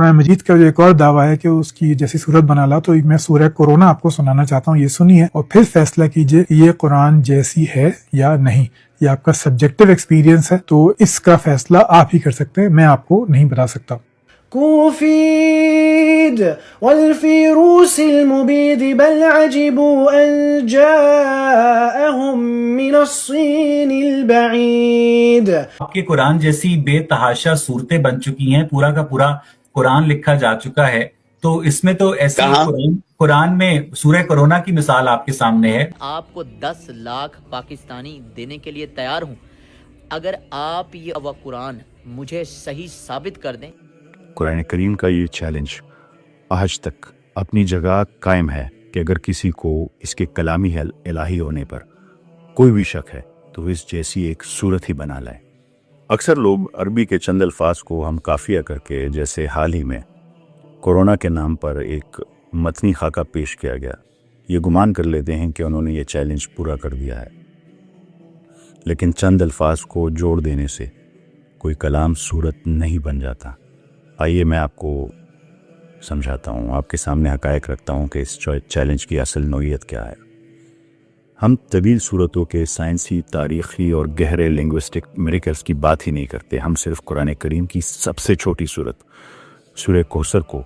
कुरान मजीद का जो एक और दावा है कि उसकी जैसी सूरत बना ला, तो मैं सूरह कोरोना आपको सुनाना चाहता हूँ, ये सुनिए और फिर फैसला कीजिए ये कुरान जैसी है या नहीं। ये आपका सब्जेक्टिव एक्सपीरियंस है, तो इसका फैसला आप ही कर सकते हैं, मैं आपको नहीं बता सकता। كوفيد والفيروس المبيد بل عجبوا أن جاءهم من الصين البعيد۔ आपके कुरान जैसी बेतहाशा सूरतें बन चुकी हैं, पूरा का पूरा कुरान लिखा जा चुका है, तो इसमें तो ऐसे कुरान में सूरह कोरोना की मिसाल आपके सामने है। आपको 10 लाख पाकिस्तानी देने के लिए तैयार हूँ अगर आप ये कुरान मुझे सही साबित कर दें। कुरान करीम का ये चैलेंज आज तक अपनी जगह कायम है कि अगर किसी को इसके कलामी इलाही होने पर कोई भी शक है तो इस जैसी एक सूरत ही बना लाए। अक्सर लोग अरबी के चंद अल्फाज को हम काफिया करके, जैसे हाल ही में कोरोना के नाम पर एक मतनी खाका पेश किया गया, ये गुमान कर लेते हैं कि उन्होंने ये चैलेंज पूरा कर दिया है। लेकिन चंद अल्फाज को जोड़ देने से कोई कलाम सूरत नहीं बन जाता। आइए मैं आपको समझाता हूँ, आपके सामने हकायक रखता हूँ कि इस चैलेंज की असल नोयत क्या है। हम तवील सूरतों के साइंसी, तारीख़ी और गहरे लिंग्विस्टिक मिरेकल्स की बात ही नहीं करते। हम सिर्फ कुरान करीम की सबसे छोटी सूरत सूरह कौसर को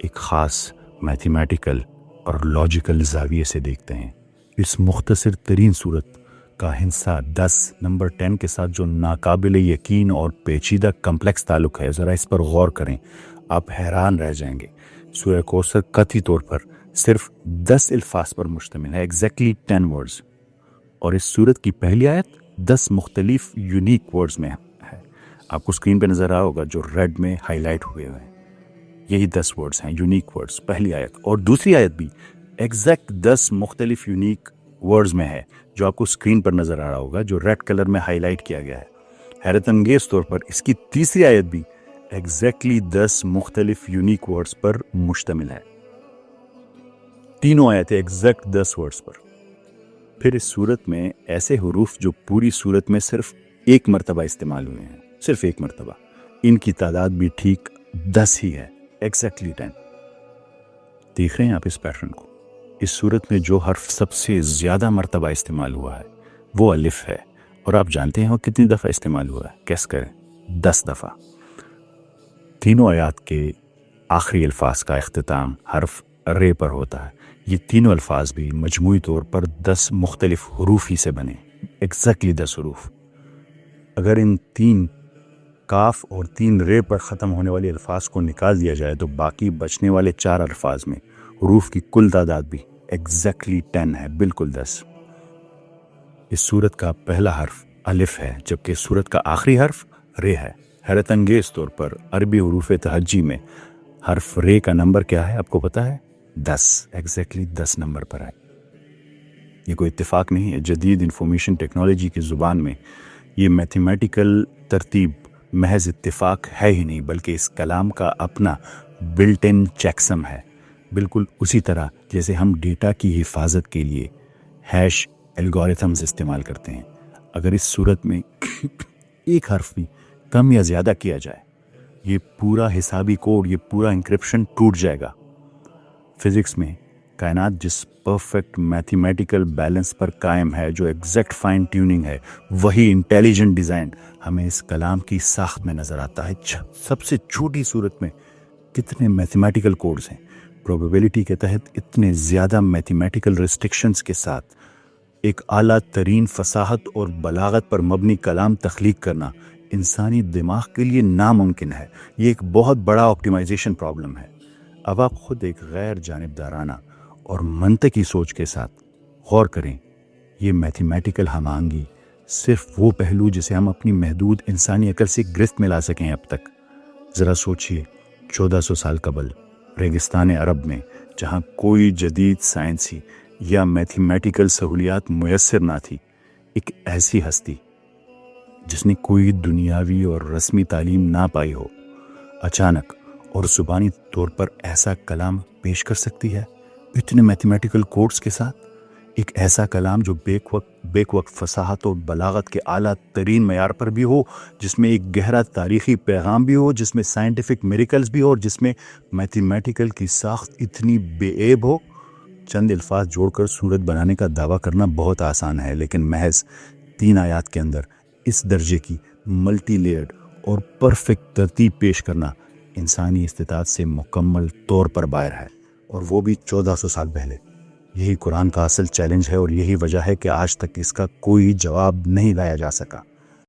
एक ख़ास मैथमेटिकल और लॉजिकल ज़ाविये से देखते हैं। इस मुख्तसर तरीन सूरत का हिस्सा 10 नंबर 10 के साथ जो नाकाबिल यकीन और पेचीदा कम्प्लेक्स ताल्लुक़ है, ज़रा इस पर गौर करें, आप हैरान रह जाएंगे। सूरह कौसर कतई तौर पर सिर्फ 10 अल्फाज पर मुश्तमिल है, एग्जैक्टली 10 वर्ड्स, और इस सूरत की पहली आयत 10 मुख्तलिफ यूनिक वर्ड्स में है। आपको स्क्रीन पर नज़र आ होगा जो रेड में हाईलाइट हुए हुए हैं, यही 10 वर्ड्स हैं, यूनिक वर्ड्स, पहली आयत। और दूसरी आयत भी एग्जैक्ट 10 मुख्तलिफ यूनिक वर्ड्स में है, जो आपको स्क्रीन पर नज़र आ रहा होगा, जो रेड कलर में हाईलाइट किया गया है। हैरत अंगेज तौर पर इसकी तीसरी आयत भी एग्जैक्टली 10 मुख्तलिफ यूनिक वर्ड्स पर मुश्तमिल है। तीनों आयतें एग्जैक्ट 10 वर्ड्स पर। फिर इस सूरत में ऐसे हुरूफ जो पूरी सूरत में सिर्फ एक मरतबा इस्तेमाल हुए हैं, सिर्फ एक मरतबा, इनकी तादाद भी ठीक 10 ही है, एग्जैक्टली 10। देख रहे हैं आप इस पैटर्न को? इस सूरत में जो हर्फ सबसे ज़्यादा मरतबा इस्तेमाल हुआ है वो अलिफ है, और आप जानते हैं वो कितनी दफ़ा इस्तेमाल हुआ है? कैस करें, 10 दफ़ा। तीनों आयात के आखिरी अल्फाज का इख्तिताम हर्फ रे पर होता है। ये तीनों अल्फाज भी मजमूई तौर पर 10 मुख्तलिफ हुरूफ ही से बने, एग्जैक्टली 10 हुरूफ। अगर इन 3 काफ और 3 रे पर ख़त्म होने वाले अल्फाज को निकाल दिया जाए तो बाकी बचने वाले 4 अल्फाज में हुरूफ की कुल तादाद भी एग्जैक्टली 10 है, बिल्कुल 10। इस सूरत का पहला हर्फ अलिफ है, जबकि इस सूरत का आखिरी हर्फ रे है। हैरत अंगेज तौर पर अरबी हुरूफ तहज्जी में हर्फ रे का नंबर क्या है आपको पता है? 10, एग्जैक्टली 10 नंबर पर है। ये कोई इत्तेफाक नहीं है, जदीद इंफॉर्मेशन टेक्नोलॉजी की ज़ुबान में ये मैथमेटिकल तरतीब महज इत्तेफाक है ही नहीं, बल्कि इस कलाम का अपना बिल्ट इन चेकसम है। बिल्कुल उसी तरह जैसे हम डेटा की हिफाजत के लिए हैश एल्गोरिथम्स इस्तेमाल करते हैं। अगर इस सूरत में एक हर्फ भी कम या ज़्यादा किया जाए, ये पूरा हिसाबी कोड, ये पूरा इंक्रिप्शन टूट जाएगा। फिज़िक्स में कायनात जिस परफेक्ट मैथमेटिकल बैलेंस पर कायम है, जो एग्जैक्ट फाइन ट्यूनिंग है, वही इंटेलिजेंट डिज़ाइन हमें इस कलाम की साख्त में नज़र आता है। सबसे छोटी सूरत में कितने मैथमेटिकल कोड्स हैं, प्रोबेबिलिटी के तहत इतने ज़्यादा मैथमेटिकल रिस्ट्रिक्शंस के साथ एक आला तरीन फसाहत और बलागत पर मबनी कलाम तख्लीक करना इंसानी दिमाग के लिए नामुमकिन है। ये एक बहुत बड़ा ऑप्टिमाइजेशन प्रॉब्लम है। अब आप खुद एक गैर जानिबदाराना और मंतकी सोच के साथ गौर करें। ये मैथमेटिकल हमांगी सिर्फ वो पहलू जिसे हम अपनी महदूद इंसानी अकल से गिरफ्त में ला सकें अब तक। ज़रा सोचिए, 1400 साल कबल रेगिस्तान अरब में, जहाँ कोई जदीद साइंसी या मैथमेटिकल सहूलियात मुयस्सर ना थी, एक ऐसी हस्ती जिसने कोई दुनियावी और रस्मी तालीम ना पाई हो, अचानक और ज़ुबानी तौर पर ऐसा कलाम पेश कर सकती है, इतने मैथमेटिकल कोड्स के साथ। ایک ایسا کلام جو بیک وقت فصاحت و بلاغت کے اعلیٰ ترین معیار پر بھی ہو، جس میں ایک گہرا تاریخی پیغام بھی ہو، جس میں سائنٹیفک میریکلز بھی ہو، اور جس میں میتھمیٹیکل کی ساخت اتنی بے عیب ہو۔ چند الفاظ جوڑ کر سورت بنانے کا دعویٰ کرنا بہت آسان ہے، لیکن محض 3 آیات کے اندر اس درجے کی ملٹی لیئرڈ اور پرفیکٹ ترتیب پیش کرنا انسانی استطاعت سے مکمل طور پر باہر ہے، اور وہ بھی 1400 سال پہلے۔ یہی قرآن کا اصل چیلنج ہے، اور یہی وجہ ہے کہ آج تک اس کا کوئی جواب نہیں لایا جا سکا۔